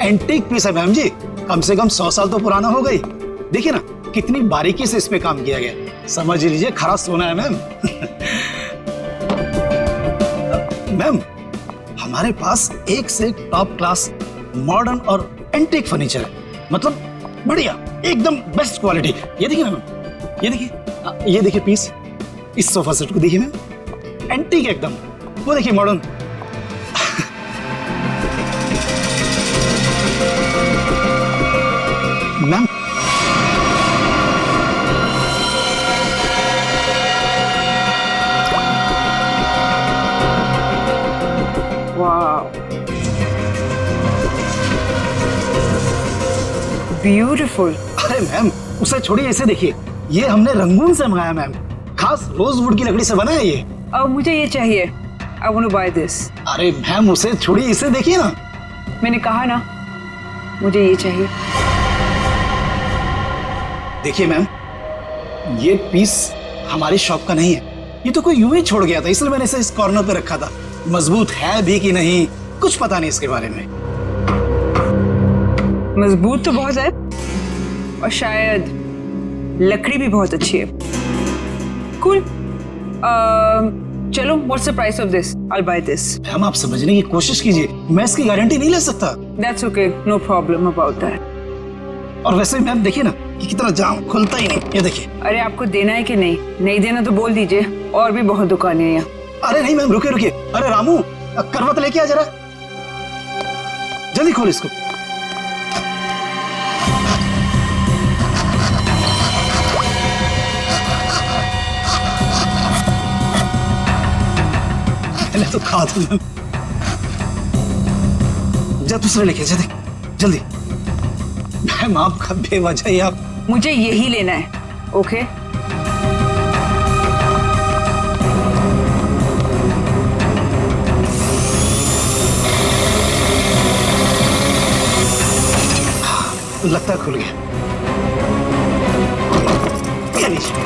Antique piece है ma'am जी, कम से कम 100 साल तो पुराना हो गई। देखिए ना कितनी बारीकी से इस पे काम किया गया, समझ लीजिए खरा सोना है मैम। मैम हमारे पास एक से एक टॉप क्लास मॉडर्न और एंटीक फर्नीचर है, मतलब बढ़िया एकदम बेस्ट क्वालिटी। ये देखिए मैम, ये देखिए पीस, इस सोफा सेट को देखिए मैम, एंटीक एकदम। वो देखिए मॉडर्न। मैम वाह, ब्यूटीफुल। अरे मैम उसे छोड़िए, इसे देखिए, ये हमने रंगून से मंगाया मैम, खास रोजवुड की लकड़ी से बना है ये। अब मुझे ये चाहिए, I want to buy this। अरे मैम उसे छोड़िए, इसे देखिए ना। मैंने कहा ना मुझे ये चाहिए। देखिए मैम, ये पीस हमारी शॉप का नहीं है, ये तो कोई यूं ही छोड़ गया था, इसलिए मैंने इसे इस कॉर्नर पे रखा था। मजबूत है भी कि नहीं कुछ पता नहीं इसके बारे में। मजबूत तो बहुत है और शायद लकड़ी भी बहुत अच्छी है। कूल। चलो, what's the price of this? I will by this. Ma'am आप समझने की कोशिश कीजिए, मैं इसकी गारंटी नहीं ले सकता। That's okay, no problem about that. और वैसे मैम देखिए ना कि कितना जाम, खुलता ही नहीं, ये देखिए। अरे आपको देना है कि नहीं? नहीं देना तो बोल दीजिए, और भी बहुत दुकानें हैं यहाँ। अरे नहीं मैम, रुकिए रुकिए। अरे रामू, करवट लेके आ जरा, जल्दी खोल इसको। मैंने तो कहा था मैम। जा दूसरा लेके जा, जल्दी। मैम आपका बेवजह ही आप। मुझे यही लेना है, ओके? लगता है खुल गया। ये लीजिए।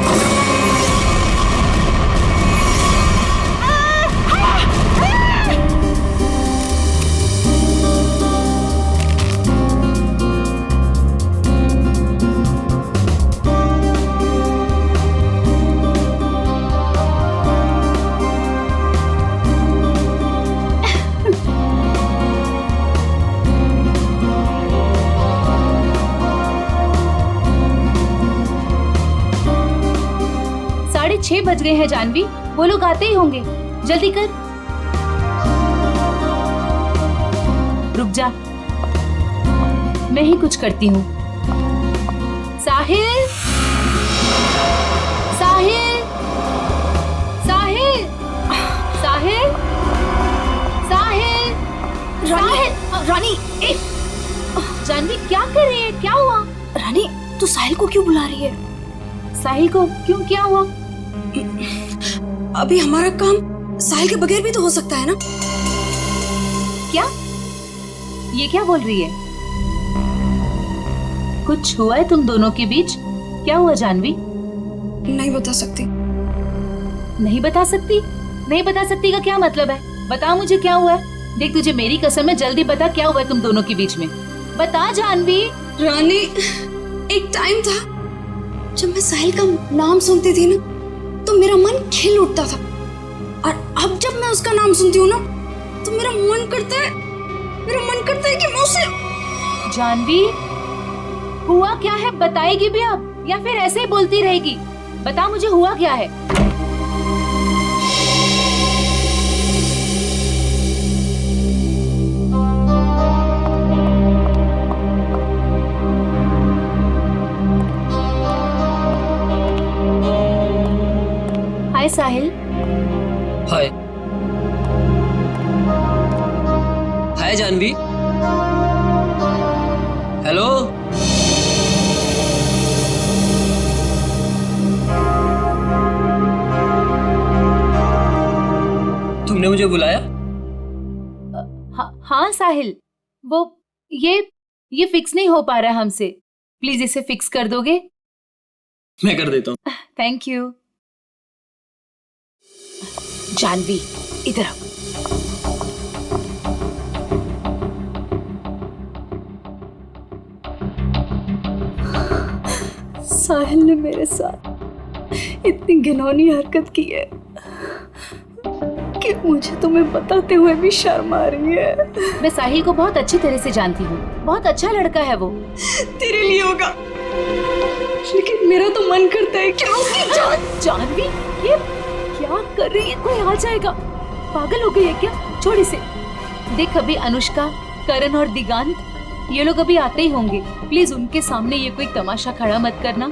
साढ़े 6 बज गए हैं जानवी, वो लोग आते ही होंगे, जल्दी कर। रुक जा, मैं ही कुछ करती हूँ। साहिल, साहिल, साहिल, साहिल, साहिल, साहिल। रानी, जानवी क्या कर रही है? क्या हुआ? रानी तू साहिल को क्यों बुला रही है? साहिल को क्यों? क्या हुआ? अभी हमारा काम साहिल के बगैर भी तो हो सकता है ना? क्या? ये क्या बोल रही है? कुछ हुआ है तुम दोनों के बीच? क्या हुआ जानवी? नहीं बता सकती। नहीं बता सकती? नहीं बता सकती का क्या मतलब है? बता मुझे क्या हुआ है। देख तुझे मेरी कसम है, जल्दी बता क्या हुआ है तुम दोनों के बीच में। बता जानवी। रानी, एक टाइम था जब मैं साहिल का नाम सुनती थी ना तो मेरा मन खिल उठता था, और अब जब मैं उसका नाम सुनती हूँ ना तो मेरा मन करता है कि मैं उसे। जानवी हुआ क्या है? बताएगी भी अब या फिर ऐसे ही बोलती रहेगी? बता मुझे हुआ क्या है। हाय साहिल। हाय। हाय जानवी। हेलो। तुमने मुझे बुलाया? हाँ साहिल, वो ये फिक्स नहीं हो पा रहा हमसे, प्लीज इसे फिक्स कर दोगे? मैं कर देता हूँ। Thank you. जानवी इधर आओ। साहिल ने मेरे साथ इतनी घिनौनी हरकत की है कि मुझे तुम्हें बताते हुए भी शर्म आ रही है। मैं साहिल को बहुत अच्छी तरह से जानती हूँ, बहुत अच्छा लड़का है वो। तेरे लिए होगा, लेकिन मेरा तो मन करता है कि मैं उसकी जान। जानवी, ये क्या कर रही है? कोई आ जाएगा, पागल हो गई है क्या? छोड़ इसे। देख, अभी अनुष्का, करण और दिगांत ये लोग अभी आते ही होंगे। प्लीज उनके सामने ये कोई तमाशा खड़ा मत करना।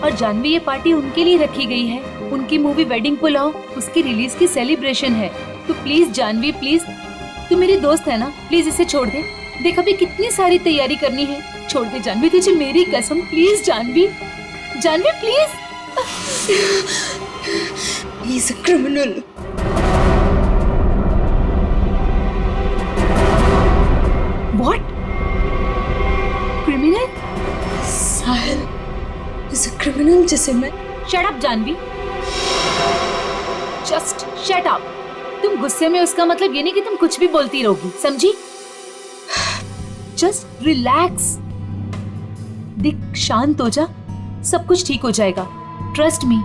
और जानवी, ये पार्टी उनके लिए रखी गई है, उनकी मूवी वेडिंग पुलाव, उसकी रिलीज की सेलिब्रेशन है। तो प्लीज जानवी, प्लीज, तू मेरी दोस्त है ना, प्लीज इसे छोड़ दे। देख, अभी कितनी सारी तैयारी करनी है। छोड़ दे जानवी, तुझे मेरी कसम। Please Janhvi, Janhvi please. He's a criminal. What? Criminal? Sahil is a criminal जिसे मैं। Shut up Janvi. Just shut up। तुम गुस्से में, उसका मतलब ये नहीं कि तुम कुछ भी बोलती रहोगी, समझी? Just relax। दिख, शांत हो जा, सब कुछ ठीक हो जाएगा। Trust me।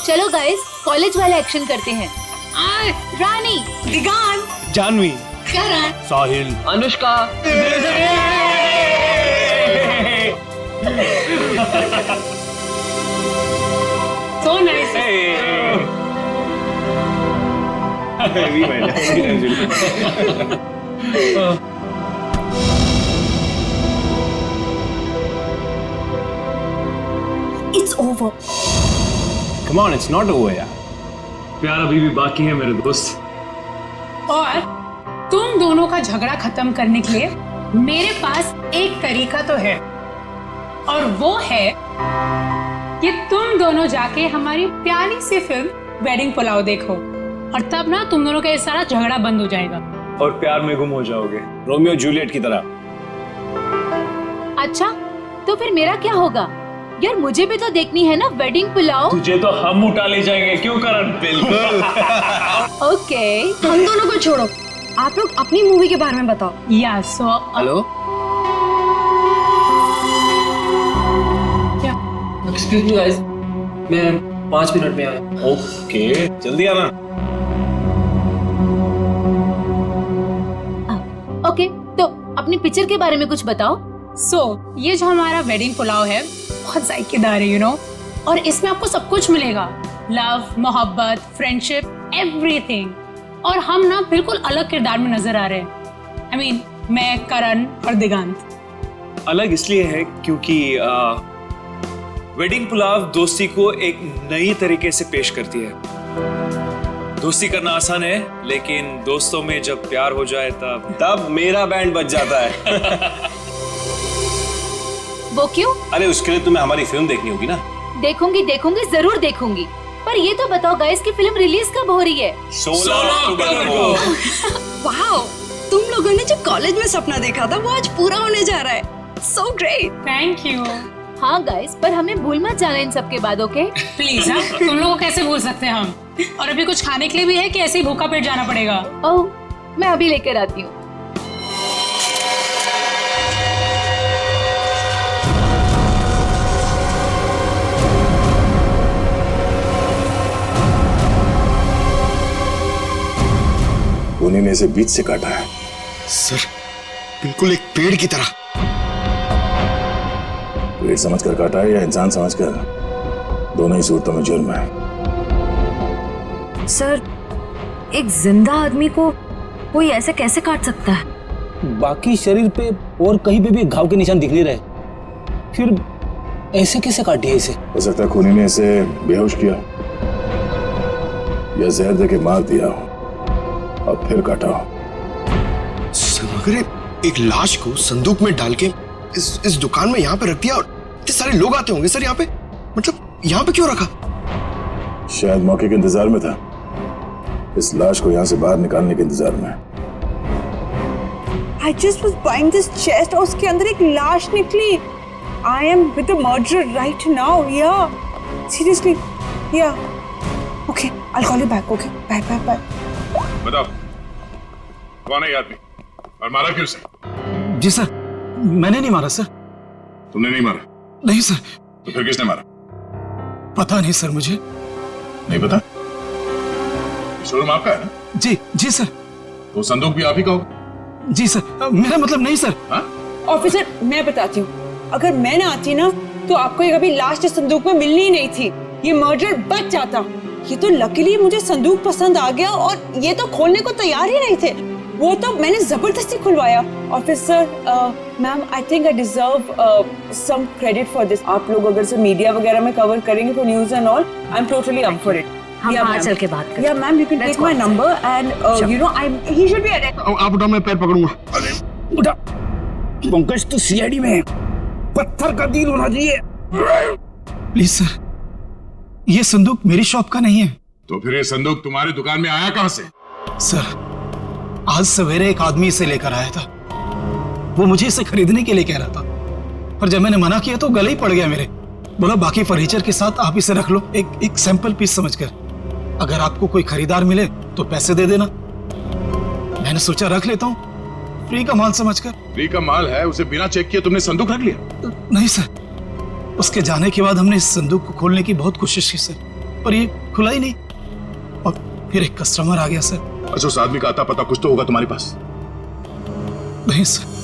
चलो गाइस, कॉलेज वाला एक्शन करते हैं। रानी, दिगांत, जानवी, करण, साहिल, Anushka. So nice। it's over। Come on, it's not over यार। प्यार अभी भी बाकी है मेरे दोस्त। और तुम दोनों का झगड़ा खत्म करने के लिए मेरे पास एक तरीका तो है, और वो है कि तुम दोनों जाके हमारी प्यारी सी फिल्म वेडिंग पुलाव देखो, और तब ना तुम दोनों का ये सारा झगड़ा बंद हो जाएगा। और प्यार में गुम हो जाओगे, रोमियो जूलियट की तरह। अच्छा, तो फिर मेरा क्या होगा? यार, मुझे भी तो देखनी है ना वेडिंग पुलाव। तुझे तो हम उठा ले जाएंगे, क्यों करण? बिल्कुल। ओके। हम दोनों को छोड़ो, आप लोग अपनी मूवी के बारे में बताओ। या सो हेलो, क्या? एक्सक्यूज मी गाइस, मैं 5 मिनट में आया। ओके, जल्दी आना। ओके, तो अपनी पिक्चर के बारे में कुछ बताओ। ये जो हमारा वेडिंग पुलाव है बहुत जायकेदार है, यू नो, और इसमें आपको सब कुछ मिलेगा। लव, मोहब्बत, फ्रेंडशिप, एवरीथिंग। और हम ना बिल्कुल अलग किरदार में नजर आ रहे हैं। I mean, मैं, करण और दिगांत। अलग इसलिए है क्योंकि वेडिंग पुलाव दोस्ती को एक नई तरीके से पेश करती है। दोस्ती करना आसान है, लेकिन दोस्तों में जब प्यार हो जाए तब मेरा बैंड बज जाता है। वो क्यों? अरे उसके लिए तुम्हें हमारी फिल्म देखनी होगी ना। देखूंगी, जरूर देखूंगी। पर ये तो बताओ गाइस कि फिल्म रिलीज कब हो रही है? 16 अक्टूबर को। वाओ, तुम लोगों ने जो कॉलेज में सपना देखा था वो आज पूरा होने जा रहा है। So great। Thank you. हाँ गाइस, पर हमें भूल मत जाना इन सब के बाद, ओके? प्लीज, तुम लोगों को कैसे भूल सकते हैं हम? और अभी कुछ खाने के लिए भी है कि ऐसे ही भूखा पेट जाना पड़ेगा? ओह, मैं अभी लेकर आती हूँ। उन्हीं ने इसे बीच से काटा है। सर, बिल्कुल एक पेड़ की तरह। पेड़ समझकर काटा है या इंसान समझकर? दोनों ही सूरतों में जुर्म है। सर, एक जिंदा आदमी को कोई ऐसे कैसे काट सकता है? बाकी शरीर पे और कहीं पे भी घाव के निशान दिख नहीं रहे, फिर ऐसे कैसे काट दिया इसे? हो सकता है खूनी ने इसे बेहोश किया या जहर देके मार दिया हो और फिर काटा हो। सर, अगर एक लाश को संदूक में डाल के इस दुकान में यहाँ पे रख दिया और इतने सारे लोग आते होंगे सर यहाँ पे, मतलब यहाँ पे क्यों रखा? शायद मौके के इंतजार में था, इस लाश को यहाँ से बाहर निकालने के इंतजार में। I just was buying this chest और उसके अंदर एक लाश निकली। I am with the murderer right now. Yeah, seriously. Yeah. Okay, I'll call you back. Okay, bye. बताओ, कौन है ये आदमी और मारा क्यों उसे? जी सर, मैंने नहीं मारा सर। तुमने नहीं मारा? नहीं सर। तो फिर किसने मारा? पता नहीं सर, मुझे नहीं पता। शोरूम आपका है ना? जी जी सर। तो संदूक भी आप ही का होगा? जी सर, मेरा मतलब नहीं सर। ऑफिसर मैं बताती हूँ, अगर मैं ना आती ना तो आपको ये कभी लास्ट संदूक में मिलनी ही नहीं थी, ये मर्डर बच जाता। ये तो लकीली मुझे संदूक पसंद आ गया और ये तो खोलने को तैयार ही नहीं थे, वो तो मैंने जबरदस्ती खुलवाया। Officer ma'am, I think I deserve some credit for this. आप लोग अगर से मीडिया वगैरह में कवर करेंगे for news and all, I am totally up for it. हम बाहर चल के बात करें। या ma'am, you can take my number and you know I he should be arrested. आप उठा, मैं पैर पकड़ूंगा। उठा। पंकज तो सीआईडी में है, पत्थर का दिल होना चाहिए। प्लीज सर, ये संदूक मेरी शॉप का नहीं है। तो फिर ये संदूक तुम्हारी दुकान में आया कहां से? सर, आज सवेरे एक आदमी इसे लेकर आया था, वो मुझे इसे खरीदने के लिए कह रहा था, पर जब मैंने मना किया तो गले ही पड़ गया मेरे। बोला बाकी फर्नीचर के साथ आप इसे रख लो, एक सैंपल पीस समझकर, अगर आपको कोई खरीदार मिले तो पैसे दे देना। मैंने सोचा रख लेता हूँ, फ्री का माल समझकर। फ्री का माल है, उसे बिना चेक किए तुमने संदूक रख लिया? नहीं सर, उसके जाने के बाद हमने इस संदूक को खोलने की बहुत कोशिश की सर, पर ये खुला ही नहीं। और फिर एक कस्टमर आ गया सर। अच्छा, उस आदमी का अता पता कुछ तो होगा तुम्हारे पास? नहीं सर।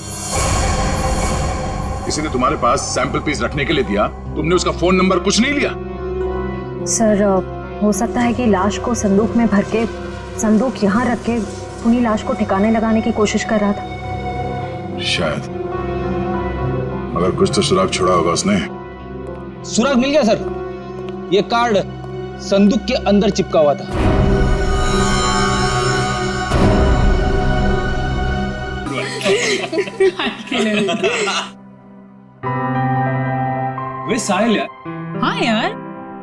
किसी ने तुम्हारे पास सैंपल पीस रखने के लिए दिया, तुमने उसका फोन नंबर कुछ नहीं लिया? सर, हो सकता है कि लाश को संदूक में भर के संदूक यहाँ रख के उन्हीं लाश को ठिकाने लगाने की कोशिश कर रहा था। शायद, मगर कुछ तो सुराग छोड़ा होगा उसने। सुराग मिल गया सर, ये कार्ड संदूक के अंदर चिपका हुआ था। वे साहिल यार। हाँ यार,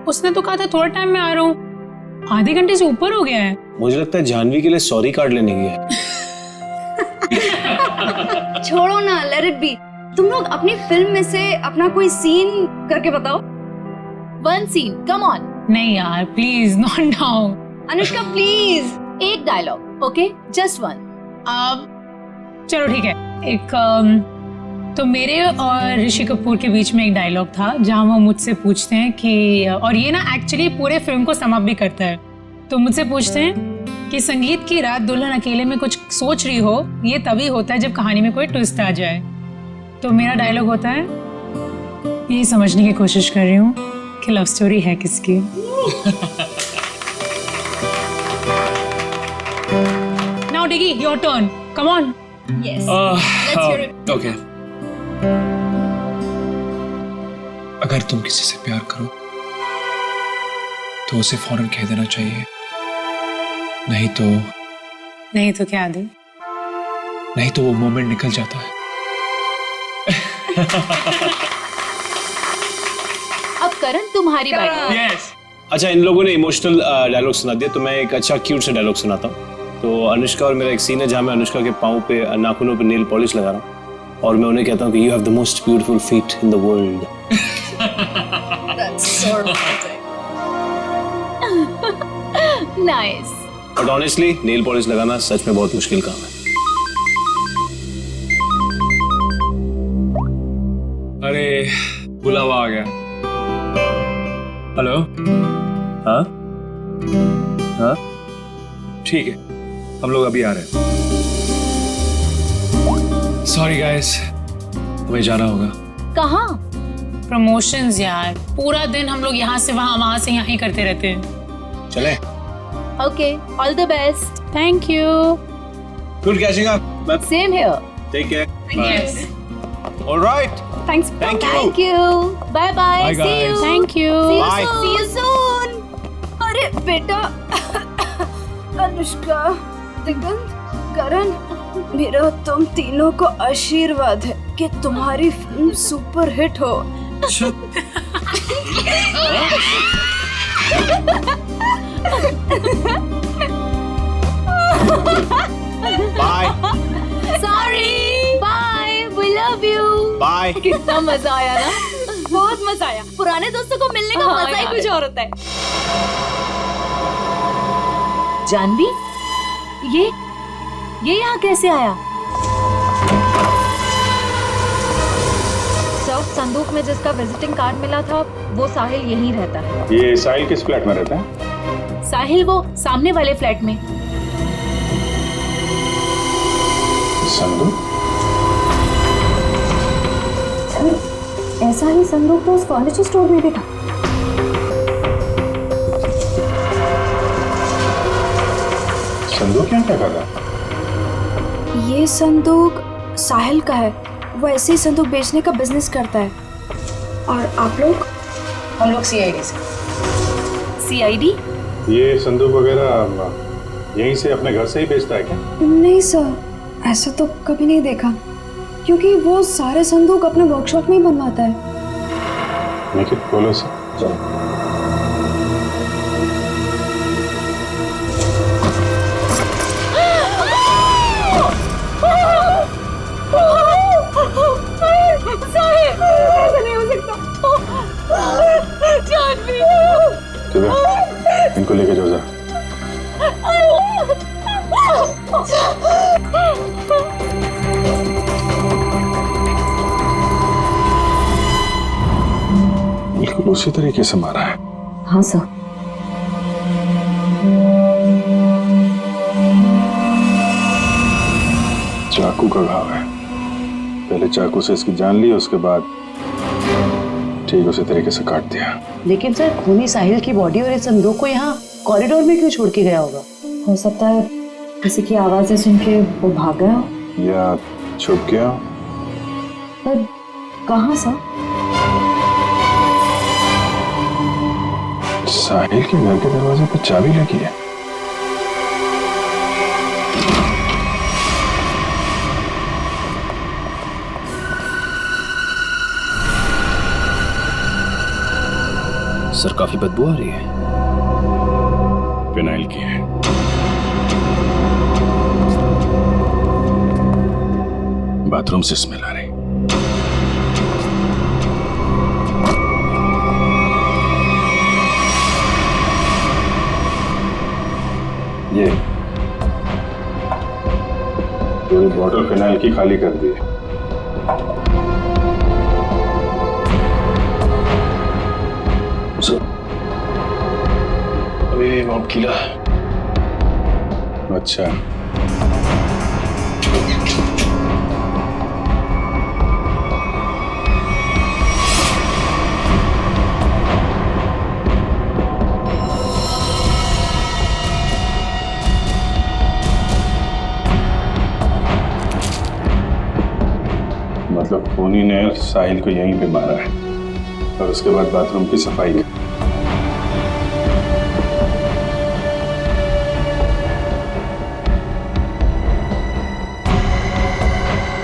उसने तो कहा था थोड़ा टाइम में आ रहा हूँ, आधे घंटे से ऊपर हो गया है। मुझे लगता है जानवी के लिए सॉरी कार्ड लेने गया है। छोड़ो ना, लेट इट बी। तुम लोग अपनी फिल्म में से अपना कोई सीन करके बताओ। One scene, come on. नहीं यार please, not now. Anushka please, एक डायलॉग, ओके, जस्ट वन। चलो ठीक है, एक तो मेरे और ऋषि कपूर के बीच में एक डायलॉग था जहाँ वो मुझसे पूछते हैं कि, और ये ना एक्चुअली पूरे फिल्म को सम अप भी करता है, तो मुझसे पूछते हैं कि संगीत की रात दुल्हन अकेले में कुछ सोच रही हो, ये तभी होता है जब कहानी में कोई ट्विस्ट आ जाए। तो मेरा डायलॉग होता है, यही समझने की कोशिश कर रही हूँ कि लव स्टोरी है किसकी। Now Diggy, your turn, come on. Yes, let's hear it. Okay, अगर तुम किसी से प्यार करो तो उसे फौरन कह देना चाहिए, नहीं तो क्या दे? नहीं तो वो मोमेंट निकल जाता है। अब करण तुम्हारी बारी। Yes. अच्छा, इन लोगों ने इमोशनल डायलॉग सुना दिया, तो मैं एक अच्छा क्यूट सा डायलॉग सुनाता हूँ। तो अनुष्का और मेरा एक सीन है जहाँ मैं अनुष्का के पाँव पे, नाखूनों पे नेल पॉलिश लगा रहा हूँ और मैं उन्हें कहता हूँ कि you have the most beautiful feet in the world. That's so romantic. Nice. But honestly nail polish लगाना सच में बहुत मुश्किल काम है। अरे बुलावा आ गया। हेलो, हाँ हाँ ठीक है, हम लोग अभी आ रहे हैं। सॉरी गाइस, हमें जाना होगा। कहाँ? प्रमोशंस यार, पूरा दिन हम लोग यहाँ से वहाँ से यहाँ ही करते रहते हैं। चले? Okay, all the best. Thank you. Good catching up. Same here. Take care. Yes, alright, Thanks. Thank you. Thank you, bye bye, Bye, see guys. You. Thank you. Bye. See you soon. अरे बेटा, अनुष्का, दिगंत, करण, मेरा तुम तीनों को आशीर्वाद है कि तुम्हारी फिल्म सुपर हिट हो। Bye sorry, bye, we love you. Bye. कितना मजा आया ना। बहुत मजा आया, पुराने दोस्तों को मिलने का हाँ, मजा ही यार। कुछ और होता है। जानवी, ये यहाँ कैसे आया? सर, संदूक में जिसका विजिटिंग कार्ड मिला था वो साहिल यहीं रहता है। ये साहिल किस फ्लैट में रहता है? साहिल वो सामने वाले फ्लैट में। संदूक? सर, ऐसा ही संदूक तो उस फर्नीचर स्टोर में भी था। संदूक क्या क्या था? ये संदूक साहिल का है। वो ऐसे ही संदूक बेचने का बिजनेस करता है। और आप लोग? हम लोग सीआईडी से। सीआईडी? ये संदूक वगैरह यहीं से अपने घर से ही बेचता है क्या? नहीं सर, ऐसा तो कभी नहीं देखा, क्योंकि वो सारे संदूक अपने वर्कशॉप में ही बनवाता है। लेकिन बोलो से चलो। इनको लेके जाओ जरा। बिल्कुल उसी तरीके से मारा है। हाँ सर। चाकू का घाव है। पहले चाकू से इसकी जान ली, उसके बाद ठीक उसी तरीके से काट दिया। लेकिन सर, खूनी साहिल की बॉडी और इस संदूक को यहाँ कॉरिडोर में क्यों छोड़ के गया होगा? हो सकता है किसी की आवाजें सुन के वो भाग गया हो। या छुप गया। पर कहाँ सर? साहिल के घर के दरवाजे पर चाबी लगी है। सर, काफी बदबू आ रही है। फिनाइल की है। बाथरूम से स्मेल आ रही। ये पूरी बॉटल फिनाइल की खाली कर दी है। अभी मॉब किला। अच्छा, मतलब खूनी ने साहिल को यहीं पे मारा है और उसके बाद बाथरूम की सफाई की।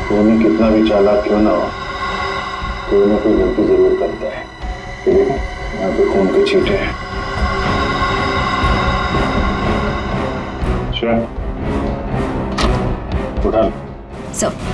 खूनी कितना भी चालाक क्यों ना हो, कोई ना कोई गलती जरूर करता है। ठीक है, यहाँ पे खून के छींटे हैं। अच्छा, उठा लो। सब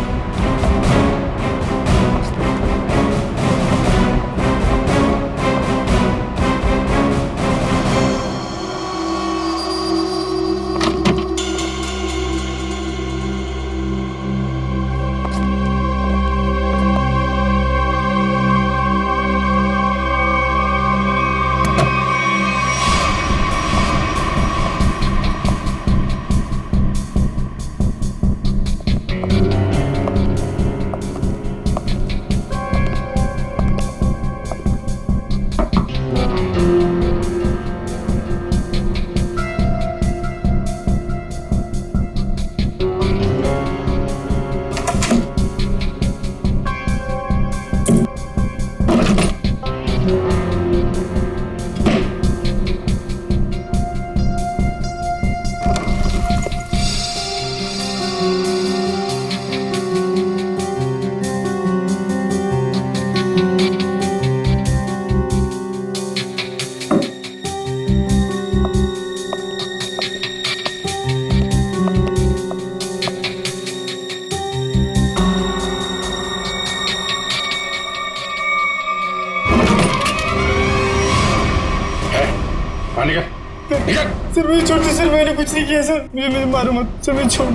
सर मुझे छोड़ दो सर, मैंने कुछ नहीं किया सर, मुझे मारो मत सर, मुझे छोड़।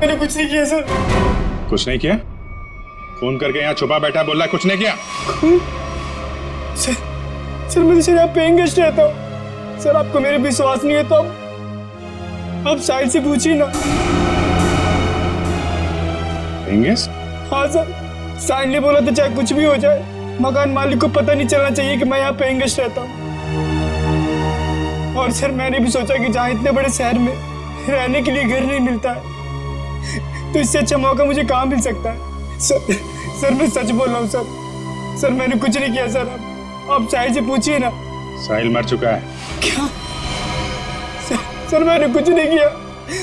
मैंने कुछ नहीं किया सर। कुछ नहीं किया? फोन करके यहाँ छुपा बैठा बोल रहा है कुछ नहीं किया? सर मैं तो सर यहाँ पेइंग गेस्ट रहता हूँ सर। आपको मेरे विश्वास नहीं है तो आप साइड से पूछिए ना। पेंगेस? हाँ सर, साइड ने बोला तो चाहे कुछ भी हो जाए मकान मालिक को पता नहीं चलना चाहिए कि मैं यहाँ पेइंग गेस्ट रहता हूँ। और सर मैंने भी सोचा कि जहाँ इतने बड़े शहर में रहने के लिए घर नहीं मिलता है तो इससे अच्छा मौका मुझे कहाँ मिल सकता है। सर मैं सच बोल रहा हूँ सर मैंने कुछ नहीं किया सर। आप साहिल से पूछिए ना। साहिल मर चुका है। क्या? सर मैंने कुछ नहीं किया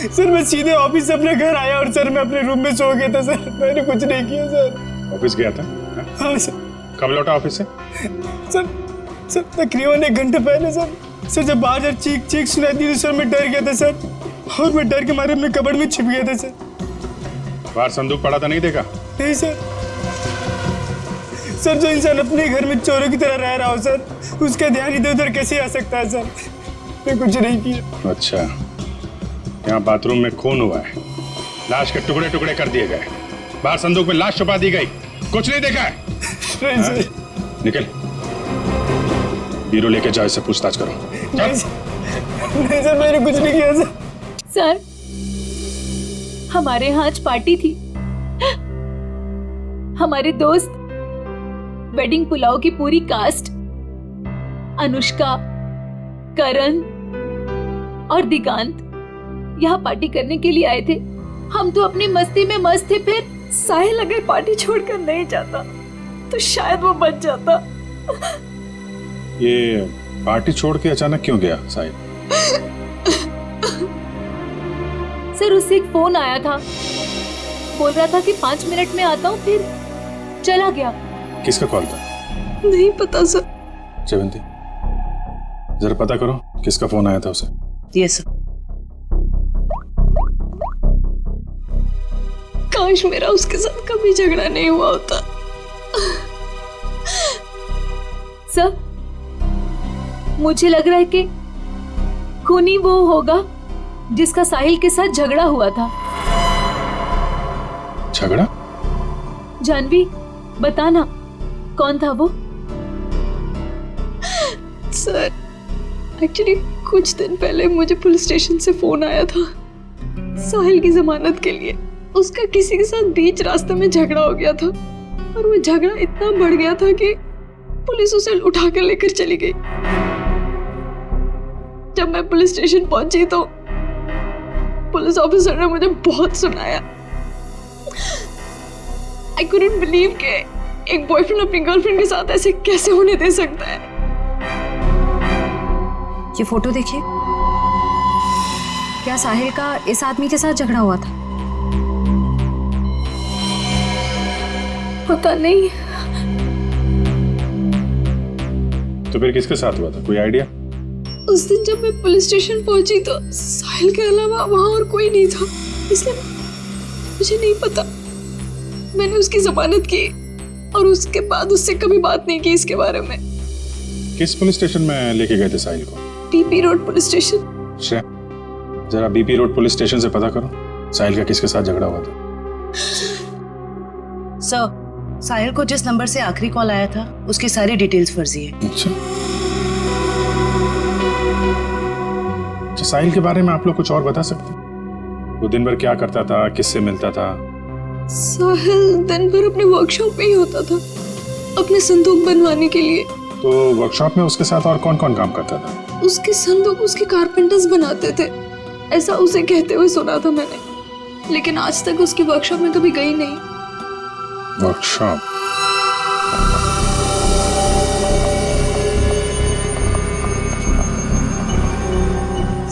सर। मैं सीधे ऑफिस से अपने घर आया और सर मैं अपने रूम में सो गया था सर। मैंने कुछ नहीं किया सर। ऑफिस गया था? हाँ सर। कब लौटा ऑफिस से? सर तकरीबन 1 घंटे पहले सर। जब बाहर चीख सुनाई दी तो सर मैं डर गया था सर। और मैं डर के मारे अपने कबर्ड में छिप गया था सर। बाहर संदूक पड़ा था नहीं देखा? नहीं सर। जो इंसान अपने घर में चोरों की तरह रह रहा हो सर उसका ध्यान इधर उधर कैसे आ सकता है सर। मैं कुछ नहीं किया। अच्छा, यहाँ बाथरूम में खून हुआ है, लाश के टुकड़े टुकड़े कर दिए गए, बाहर संदूक में लाश छुपा दी गई, कुछ नहीं देखा है? नहीं सर। निकल, बीरो लेके जाओ, इससे पूछताछ करो। नहीं सर मैंने कुछ नहीं किया सर। सर हमारे यहाँ आज पार्टी थी। हमारे दोस्त वेडिंग पुलाव की पूरी कास्ट अनुष्का, करण और दिगांत यहाँ पार्टी करने के लिए आए थे। हम तो अपनी मस्ती में मस्त थे। फिर साहिल अगर पार्टी छोड़कर नहीं जाता तो शायद वो बच जाता। ये पार्टी छोड़ के अचानक क्यों गया साहिल? सर उससे एक फोन आया था, बोल रहा था कि 5 मिनट में आता हूँ, फिर चला गया। किसका कॉल था? नहीं पता सर। जयवंती जरा पता करो किसका फोन आया था उसे। Yes sir. काश मेरा उसके साथ कभी झगड़ा नहीं हुआ होता। सर मुझे लग रहा है कि खूनी वो होगा जिसका साहिल के साथ झगड़ा हुआ था। झगड़ा? जानवी बताना कौन था वो? सर एक्चुअली कुछ दिन पहले मुझे पुलिस स्टेशन से फोन आया था साहिल की जमानत के लिए। उसका किसी के साथ बीच रास्ते में झगड़ा हो गया था और वो झगड़ा इतना बढ़ गया था कि पुलिस उसे उठा कर लेकर चली गई। जब मैं पुलिस स्टेशन पहुंची तो पुलिस ऑफिसर ने मुझे बहुत सुनाया। I couldn't believe कि एक बॉयफ्रेंड अपनी गर्लफ्रेंड के साथ ऐसे कैसे होने दे सकता है। ये फोटो देखिए। क्या साहिल का इस आदमी के साथ झगड़ा हुआ था? पता नहीं। तो फिर किसके साथ हुआ था, कोई आइडिया? उस दिन जब मैं पुलिस स्टेशन पहुंची तो साहिल के अलावा वहां और कोई नहीं था, इसलिए मुझे नहीं पता। मैंने उसकी जमानत की और उसके बाद उससे कभी बात नहीं की इसके बारे में। किस पुलिस स्टेशन में लेके गए थे साहिल को? BP road police station. जरा बीपी रोड पुलिस स्टेशन से पता करो साहिल का किसके साथ झगड़ा हुआ था। सर साहिल को जिस नंबर से आखिरी कॉल आया था उसकी सारी डिटेल्स फर्जी है। अच्छा, साहिल के बारे में आप लोग कुछ और बता सकते हैं? वो दिन भर क्या करता था, किससे मिलता था? साहिल दिन भर अपने वर्कशॉप में ही होता था अपने संदूक बनवाने के लिए। तो वर्कशॉप में उसके साथ और कौन कौन काम करता था? उसके संदूक उसके कारपेंटर्स बनाते थे, ऐसा उसे कहते हुए सुना था मैंने, लेकिन आज तक उसकी वर्कशॉप में कभी गई नहीं। वर्कशॉप?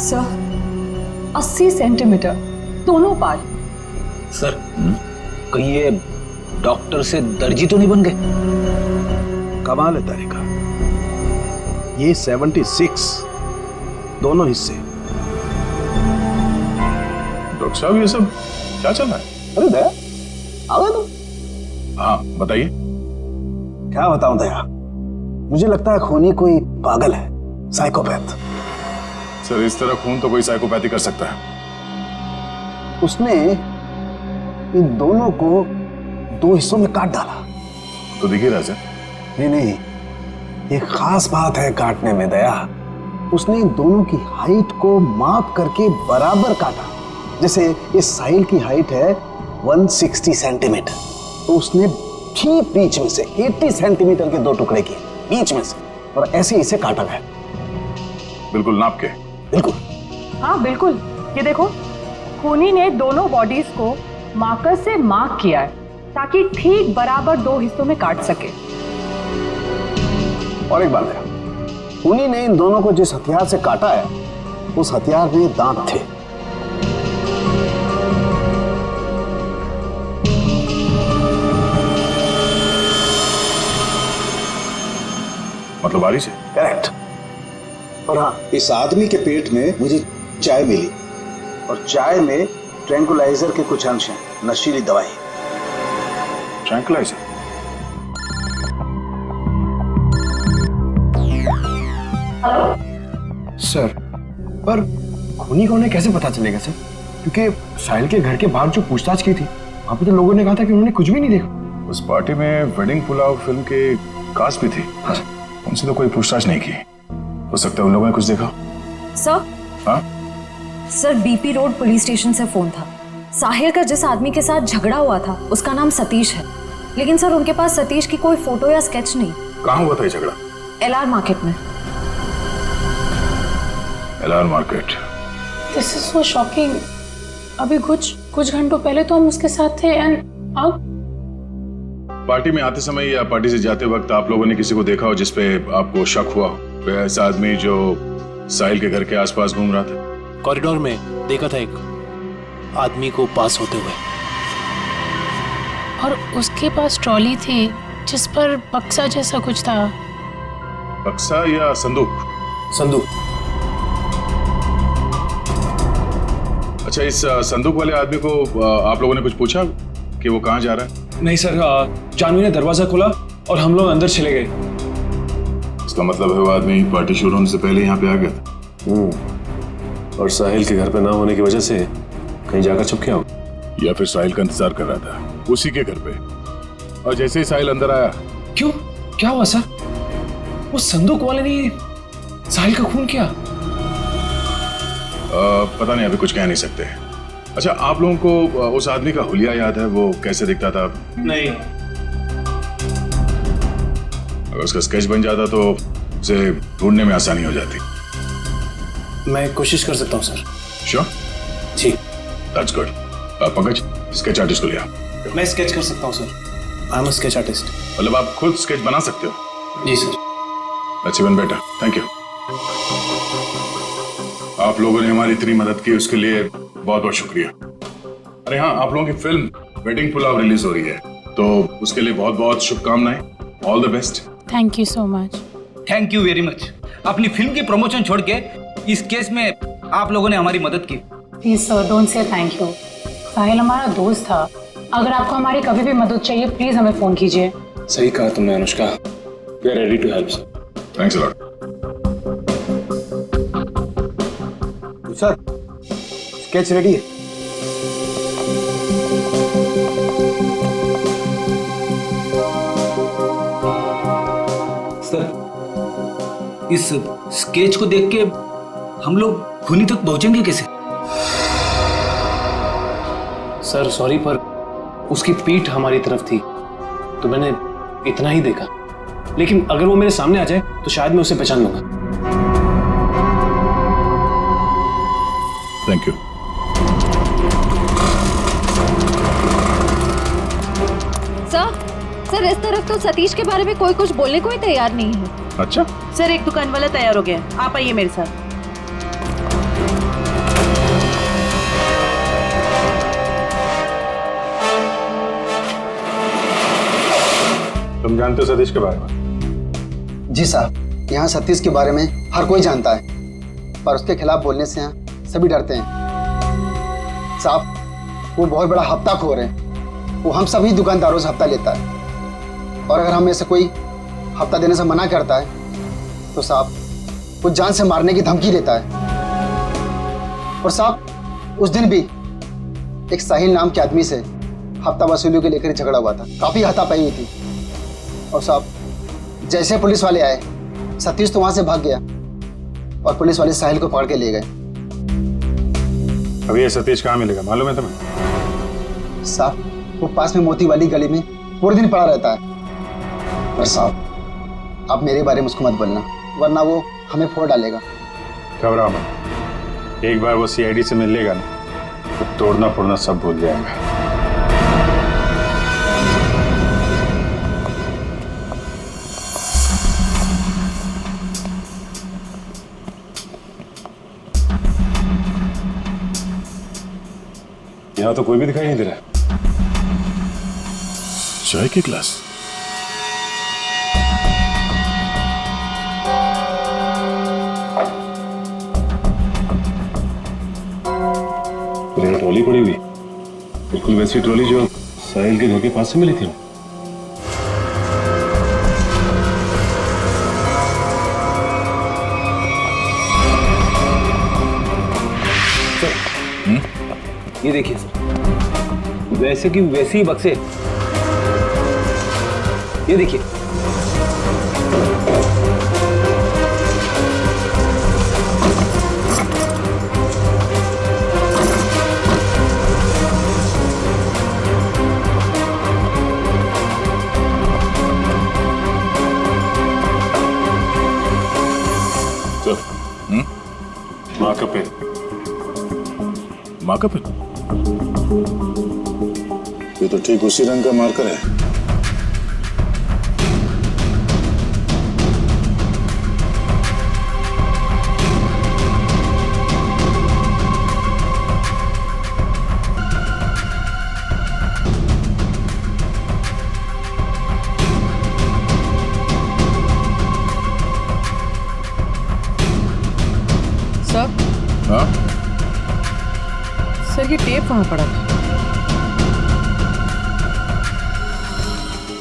सर 80 सेंटीमीटर दोनों पार्ट। सर कहीं ये डॉक्टर से दर्जी तो नहीं बन गए? कमाल है तारिका, ये 76 दोनों हिस्से। डॉक्टर साहब ये सब क्या चल रहा है? अरे दया आ गए तुम? हाँ बताइए। क्या बताऊं दया, मुझे लगता है खूनी कोई पागल है, साइकोपैथ। सर इस तरह खून तो कोई साइकोपैथी कर सकता है। उसने इन दोनों को दो हिस्सों में काट डाला। तो देखिए राजा, नहीं, एक खास बात है काटने में दया। उसने इन दोनों की हाइट को माप करके बराबर काटा। जैसे इस साहिल की हाइट है 160 सेंटीमीटर, तो उसने ठीक बीच में से 80 सेंटीमीटर के दो टुकड़े किए बीच में से, और ऐसे इसे काटा गया। बिल्कुल नाप के? बिल्कुल। हाँ बिल्कुल, ये देखो खूनी ने दोनों बॉडीज को मार्कर से मार्क किया है ताकि ठीक बराबर दो हिस्सों में काट सके। और एक बात है, खूनी ने इन दोनों को जिस हथियार से काटा है उस हथियार में दांत थे। मतलब बारी से? करेक्ट। और हाँ, इस आदमी के पेट में मुझे चाय मिली, और चाय में ट्रैंकुलाइजर के कुछ अंश हैं, नशीली दवाई। ट्रैंकुलाइजर? सर, पर खूनी को उन्हें कैसे पता चलेगा सर? क्योंकि साहिल के घर के बाहर जो पूछताछ की थी, वहां पे तो लोगों ने कहा था कि उन्होंने कुछ भी नहीं देखा। उस पार्टी में वेडिंग पुलाव फिल्म के कास्ट भी थी। हाँ। उनसे तो कोई पूछताछ नहीं की। हो सकता है उन लोगों ने कुछ देखा। सर? हाँ? Sir, BP road police station से फोन था। साहिल का जिस आदमी के साथ झगड़ा हुआ था उसका नाम सतीश है, लेकिन सर उनके पास सतीश की कोई फोटो या स्केच नहीं। कहाँ हुआ था ये झगड़ा? LR मार्केट में। LR market? This is so shocking. अभी कुछ घंटों पहले तो हम उसके साथ थे, एंड अब पार्टी में आते समय या पार्टी से जाते वक्त आप लोगों ने किसी को देखा हो जिसपे आपको शक हुआ हो? ऐसा आदमी जो साहिल के घर के आसपास घूम रहा था? कॉरिडोर में देखा था एक आदमी को पास होते हुए, और उसके पास ट्रॉली थी जिस पर बक्सा जैसा कुछ था। बक्सा या संदूक? संदूक। अच्छा, इस संदूक वाले आदमी को आप लोगों ने कुछ पूछा कि वो कहाँ जा रहा है? नहीं सर, जानवी ने दरवाजा खोला और हम लोग अंदर चले गए। इसका मतलब है वो आदमी पार्टी शुरू होने से पहले यहाँ पे आ गया था। और साहिल के घर पे ना होने की वजह से कहीं जाकर छुप गया हो, या फिर साहिल का इंतजार कर रहा था उसी के घर पे, और जैसे ही साहिल अंदर आया। क्यों, क्या हुआ सर? वो संदूक वाले ने साहिल का खून किया? पता नहीं, अभी कुछ कह नहीं सकते। अच्छा, आप लोगों को उस आदमी का हुलिया याद है? वो कैसे दिखता था? नहीं। अगर उसका स्केच बन जाता तो उसे ढूंढने में आसानी हो जाती। मैं कोशिश कर सकता हूँ सर। श्योर? ठीक। That's good. Pankaj, sketch artist को लिया। मैं स्केच कर सकता हूँ sir. I am a sketch artist. मतलब आप खुद स्केच बना सकते हो? जी sir. That's even better, thank you. आप लोगों ने हमारी इतनी मदद की, उसके लिए बहुत बहुत शुक्रिया। अरे हाँ, आप लोगों की फिल्म वेडिंग पुलाव रिलीज हो रही है, तो उसके लिए बहुत बहुत शुभकामनाएं। All the best. Thank you so much. Thank you very much. अपनी फिल्म की प्रमोशन छोड़ के इस केस में आप लोगों ने हमारी मदद की। Please sir, don't say thank you. Sahil हमारा दोस्त था। अगर आपको हमारी कभी भी मदद चाहिए प्लीज हमें फोन कीजिए। सही कहा तुमने Anushka. We are ready to help sir. Thanks a lot. Sir, sketch ready है। सर, इस स्केच को देख के हम लोग खूनी तक पहुंचेंगे कैसे? सर सॉरी, पर उसकी पीठ हमारी तरफ थी तो मैंने इतना ही देखा, लेकिन अगर वो मेरे सामने आ जाए तो शायद मैं उसे पहचान लूंगा। Thank you. सर, इस तरफ तो सतीश के बारे में कोई कुछ बोलने को ही तैयार नहीं है। अच्छा सर, एक दुकान वाला तैयार हो गया, आप आइए मेरे साथ। तुम जानते हो सतीश के बारे में? जी साहब, यहाँ सतीश के बारे में हर कोई जानता है, पर उसके खिलाफ बोलने से यहाँ सभी डरते हैं। साहब, वो बहुत बड़ा हफ्ताखोर है। वो हम सभी दुकानदारों से हफ्ता लेता है, और अगर हमें से कोई हफ्ता देने से मना करता है तो साहब वो जान से मारने की धमकी देता है। और साहब, उस दिन भी एक साहिल नाम के आदमी से हफ्ता वसूली को लेकर झगड़ा हुआ था, काफी हाथापाई हुई थी। और साहब जैसे पुलिस वाले आए, सतीश तो वहां से भाग गया और पुलिस वाले साहिल को पकड़ के ले गए। अभी ये सतीश कहाँ मिलेगा मालूम है तुम्हें? साहब वो पास में मोती वाली गली में पूरे दिन पड़ा रहता है। पर साहब आप मेरे बारे में उसको मत बोलना, वरना वो हमें फोड़ डालेगा। घबराओ मत, एक बार वो सीआईडी से मिल लेगा ना तो तोड़ना फोड़ना सब भूल जाएगा। यहाँ तो कोई भी दिखाई नहीं दे रहा। चाय के ग्लास, ट्रॉली पड़ी हुई, बिल्कुल वैसी ट्रॉली जो साहिल के घर के पास से मिली थी। ये देखिए सर, वैसे की वैसे ही बक्से, ये देखिए। माँ का पेन, माँ का पेन, ये तो ठीक उसी रंग का मार्कर है। सर, हाँ? सर ये टेप कहाँ पड़ा था?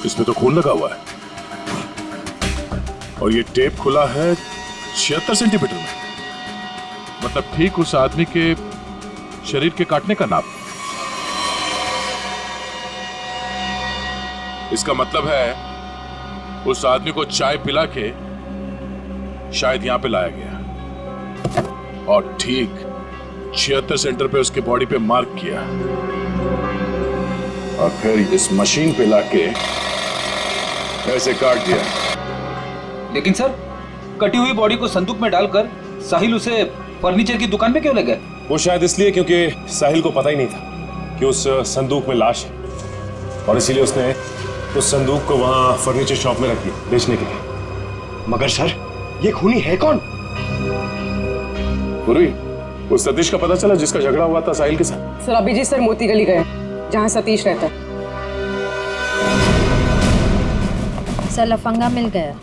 इसमें तो खून लगा हुआ है और ये टेप खुला है 76 सेंटीमीटर में, मतलब ठीक उस आदमी के शरीर के काटने का नाप। इसका मतलब है उस आदमी को चाय पिला के शायद यहां पे लाया गया और ठीक 76 सेंटर पे उसके बॉडी पे मार्क किया और फिर इस मशीन पे लाके ऐसे काट दिया। लेकिन सर, कटी हुई बॉडी को संदूक में डालकर साहिल उसे फर्नीचर की दुकान में क्यों ले गए? वो शायद इसलिए क्योंकि साहिल को पता ही नहीं था कि उस संदूक में लाश है और इसीलिए उसने उस संदूक को वहां फर्नीचर शॉप में रख दिया बेचने के लिए। मगर सर ये खूनी है कौन? पूरी उस सतीश का पता चला जिसका झगड़ा हुआ था साहिल के साथ। सर अभिजीत सर मोती गली गए जहाँ सतीश रहता है। सर लफंगा मिल गया।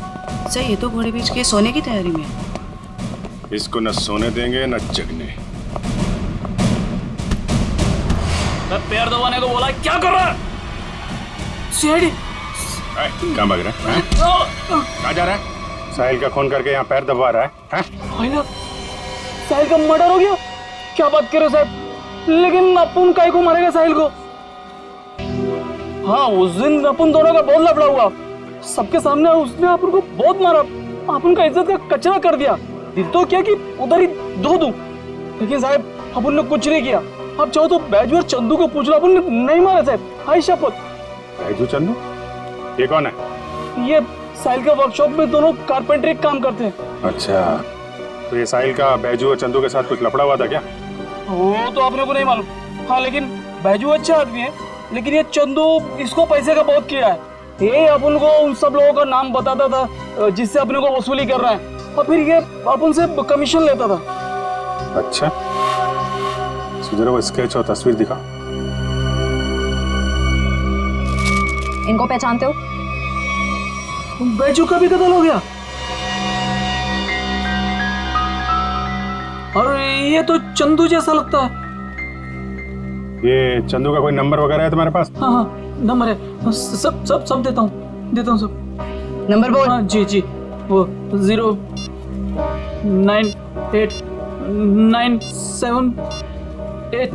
सर ये तो घोड़े बेच के सोने की तैयारी में है। इसको न सोने देंगे न जगने। पैर दबाने को बोला, क्या कर रहा है? सीआईडी कहाँ भाग रहा है? कहाँ जा रहा है? साहिल का खून करके यहाँ पैर दबा रहा है? साहिल का मर्डर हो गया? क्या बात कर रहे हो साहब? लेकिन अपन काहे को मारेगा साहिल को? हाँ उस दिन अपन दोनों का बहुत लफड़ा हुआ, सबके सामने उसने अपन को बहुत मारा, अपन का इज्जत का कचरा कर दिया। दिल तो क्या कि उधर ही धो दूं, लेकिन साहब अपन ने कुछ नहीं किया। आप चाहो तो बैजू और चंदू को पूछ लो, अपन ने नहीं मारा साहब, हाय शपथ। बैजू चंदू ये कौन है? ये साहिल के वर्कशॉप में दोनों कारपेंटरी काम करते हैं। अच्छा, तो ये साहिल का बैजू और चंदू के साथ कुछ लफड़ा हुआ था क्या? वो तो आपने को नहीं मालूम। हाँ लेकिन बैजू अच्छा आदमी है, लेकिन ये चंदू इसको पैसे का बहुत किया है। ये अपन को उन सब लोगों का नाम बताता था जिससे अपने को वसूली कर रहा है, और फिर ये अपन से कमीशन लेता था। अच्छा, जरा वो स्केच और तस्वीर दिखा। इनको पहचानते हो? बैजू का भी कत्ल हो गया, और ये तो चंदू जैसा लगता है। ये चंदू का कोई नंबर वगैरह है तुम्हारे पास? हाँ हाँ नंबर है, सब देता हूँ सब। नंबर बोल। हाँ जी जी, वो 0988978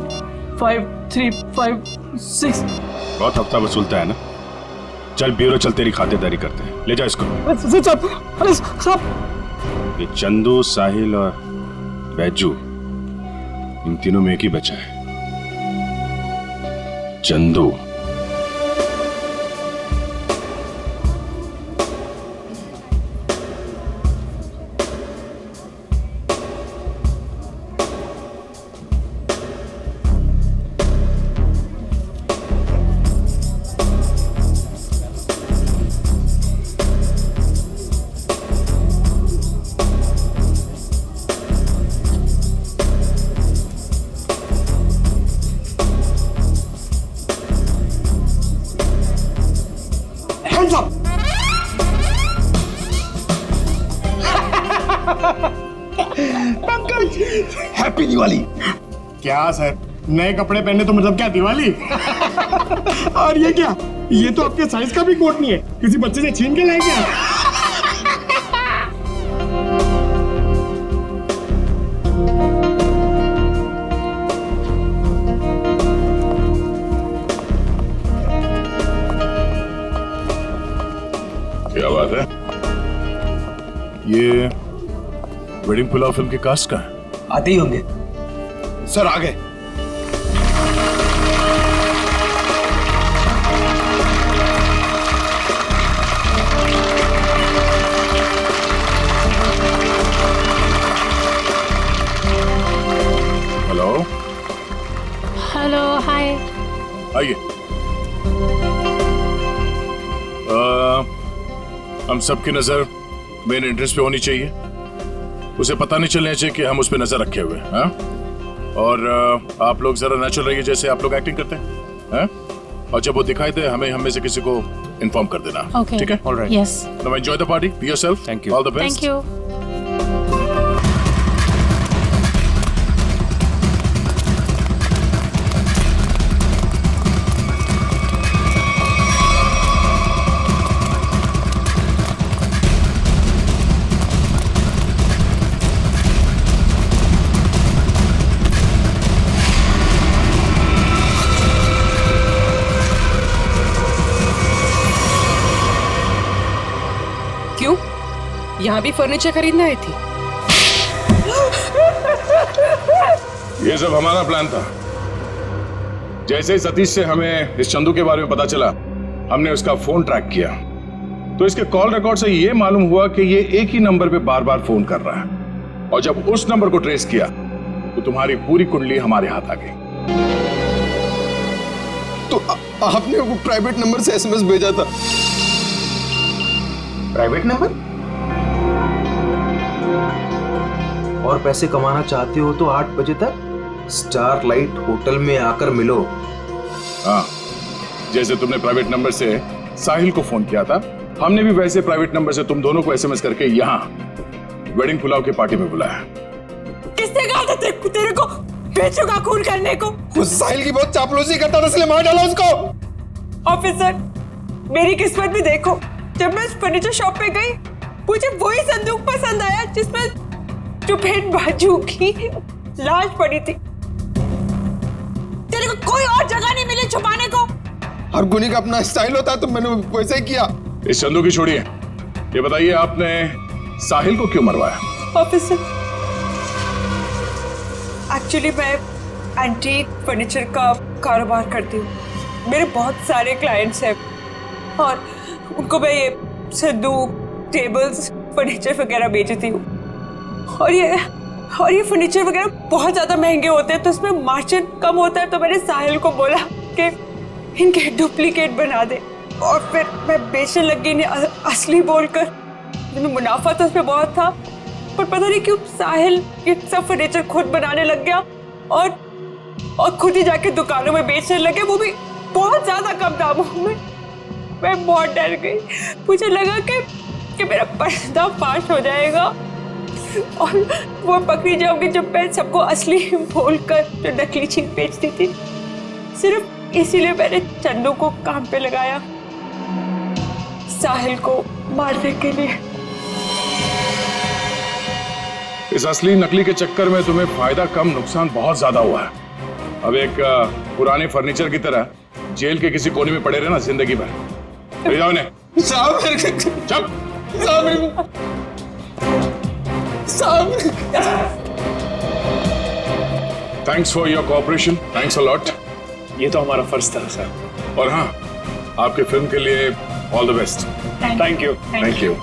5356। बहुत हफ्ता वसूलता है ना। चल ब्यूरो चल, तेरी खातिरदारी करते हैं। ले जा इसको। अरे साहब, ये चंदू, साहिल और बैजू, इन तीनों में एक ही बचा है, चंदू। हैप्पी दिवाली। क्या सर, नए कपड़े पहने तो मतलब क्या दिवाली? और ये क्या, ये तो आपके साइज का भी कोट नहीं है, किसी बच्चे से छीन के लाए क्या? क्या बात है? ये वेडिंग पुलाव फिल्म के कास्ट का है। आते ही होंगे सर। आ गए। हेलो। हेलो, हाय। आइए। हम सबकी नजर मेन एंट्रेंस पे होनी चाहिए। उसे पता नहीं चलना चाहिए कि हम उस पर नजर रखे हुए हैं। और आप लोग जरा नेचुरल रहिए, जैसे आप लोग एक्टिंग करते हैं। और जब वो दिखाई दे हमें हम में से किसी को इन्फॉर्म कर देना। ठीक है? Alright. Yes. Now enjoy the party, be yourself. Thank you. All the best. Thank you. क्यों? यहाँ भी फर्नीचर खरीदना आई थी? ये सब हमारा प्लान था। जैसे ही सतीश से हमें इस चंदू के बारे में पता चला, हमने उसका फोन ट्रैक किया, तो इसके कॉल रिकॉर्ड से ये मालूम हुआ कि ये एक ही नंबर पे बार बार फोन कर रहा है। और जब उस नंबर को ट्रेस किया तो तुम्हारी पूरी कुंडली हमारे हाथ आ गई। तो आपने वो प्राइवेट नंबर से एसएमएस भेजा था? Private number? और पैसे कमाना चाहते हो तो 8 बजे तक स्टारलाइट होटल में आकर मिलो। हाँ, जैसे तुमने प्राइवेट नंबर से साहिल को फोन किया था, हमने भी वैसे प्राइवेट नंबर से तुम दोनों को एसएमएस करके यहाँ वेडिंग पुलाव की पार्टी में बुलाया। किसने कहा था तेरे को बेचों का खून करने को? उस साहिल की बहुत चापलूसी करता था, इसलिए मार डाला उसको। ऑफिसर, मेरी किस्मत भी देखो, जब मैं फर्नीचर शॉप पे गई, मुझे वही संदूक पसंद आया जिसमें चुपेट बाजू की लाश पड़ी थी। तेरे को कोई और जगह नहीं मिली छुपाने को? हर गुनी का अपना स्टाइल होता है, तो मैंने वैसे ही किया। इस चंदू की छोड़िए, ये बताइए आपने साहिल को क्यों मरवाया? ऑफिसर, एक्चुअली मैं एंटीक फर्नीचर का कारोबार करती हूँ। मेरे बहुत सारे क्लाइंट्स हैं और उनको मैं ये संदूक, टेबल्स, फर्नीचर वगैरह बेचती हूँ। और ये फर्नीचर वगैरह बहुत ज़्यादा महंगे होते हैं, तो इसमें मार्जिन कम होता है। तो मैंने साहिल को बोला कि इनके डुप्लीकेट बना दे, और फिर मैं बेचने लगी इन्हें असली बोलकर। मुनाफा तो उसमें बहुत था, पर पता नहीं क्यों साहिल ये सब फर्नीचर खुद बनाने लग गया और खुद ही जाके दुकानों में बेचने लगे, वो भी बहुत ज़्यादा कम दामों में। मैं बहुत डर गई, मुझे लगा कि मेरा पर्दाफाश हो जाएगा और वो पकड़ी जाऊंगी जब मैं सबको असली बोलकर जो नकली चीज बेचती थी। सिर्फ इसीलिए मैंने चंदू को काम पे लगाया, साहिल को मारने के लिए। इस असली नकली के चक्कर में तुम्हें फायदा कम, नुकसान बहुत ज्यादा हुआ है। अब एक पुराने फर्नीचर की तरह जेल के किसी कोने में पड़े रहना जिंदगी भर। ले जाओ इन्हें। चुप। Thanks for your cooperation, thanks a lot. ये तो हमारा फर्ज था सर। और हाँ, आपके फिल्म के लिए all the best. Thank you. Thank you.